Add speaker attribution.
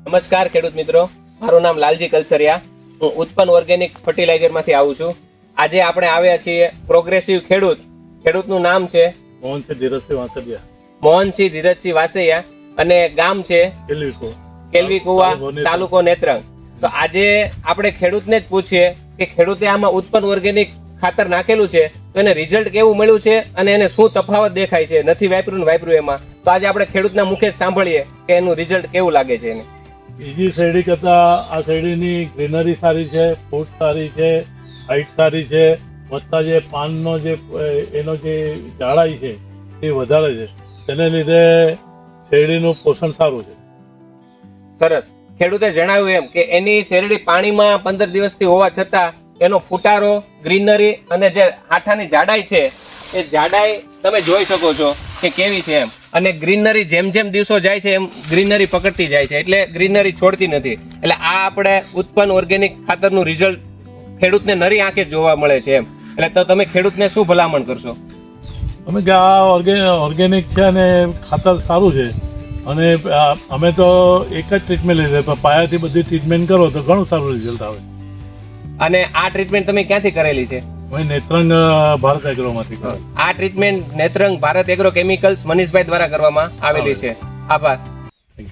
Speaker 1: નમસ્કાર ખેડૂત મિત્રો, મારું નામ લાલજી કલસરિયા. હું ઉત્પન્ન ઓર્ગેનિક ફર્ટિલાઇઝર માંથી આવું છું. આજે આપણે આવ્યા છીએ પ્રોગ્રેસિવ ખેડૂતનું નામ છે
Speaker 2: મોહનસિંહ ધીરજસિંહ વાસડિયા,
Speaker 1: મોહનસિંહ ધીરજસિંહ વાસૈયા અને ગામ છે કેલવી કુવા, તાલુકો નેત્રંગ. તો આજે આપણે ખેડૂતને જ પૂછીએ કે ખેડૂતે આમાં ઉત્પન્ન ઓર્ગેનિક ખાતર નાખેલું છે તો એને રિઝલ્ટ કેવું મળ્યું છે અને એને શું તફાવત દેખાય છે, નથી વાપર્યું ને વાપર્યું એમાં. તો આજે આપણે ખેડૂતના મુખે સાંભળીએ કે એનું રિઝલ્ટ કેવું લાગે છે એને.
Speaker 2: બીજી શેરડી કરતા આ શેરડીની ગ્રીનરી સારી છે, ફૂટ સારી છે, હાઈટ સારી છે, વત્તા જે પાનનો જે એનો જે જાડાઈ છે એ વધારે છે. તેને લીધે શેરડીનું પોષણ સારું છે.
Speaker 1: સરસ. ખેડૂતે જણાવ્યું એમ કે એની શેરડી પાણીમાં 15 દિવસથી હોવા છતાં એનો ફૂટારો, ગ્રીનરી અને જે આઠાની જાડાઈ છે એ જાડાઈ તમે જોઈ શકો છો કે કેવી છે એમ. અને ગ્રીનરી જેમ જેમ દિવસો જાય છે એમ ગ્રીનરી પકડતી જાય છે, એટલે ગ્રીનરી છોડતી નથી. એટલે આ આપણે ઉત્પન્ન ઓર્ગેનિક ખાતરનું રિઝલ્ટ ખેડૂતને નરી આંખે જોવા મળે છે એમ. એટલે તો તમે ખેડૂતને શું ભલામણ કરશો?
Speaker 2: અમે કે આ ઓર્ગેનિક છે અને ખાતર સારું છે. અને અમે તો એક જ ટ્રીટમેન્ટ લીધી, પણ પાયાથી બધી ટ્રીટમેન્ટ કરો તો ઘણું સારું રિઝલ્ટ આવે.
Speaker 1: અને આ ટ્રીટમેન્ટ તમે ક્યાંથી કરેલી છે?
Speaker 2: અમે નેત્રંગ ભારત એગ્રોમાંથી કરેલી.
Speaker 1: આ treatment Netrang Bharat agro chemicals Manishbhai દ્વારા કરવામાં આવેલી છે. આભાર.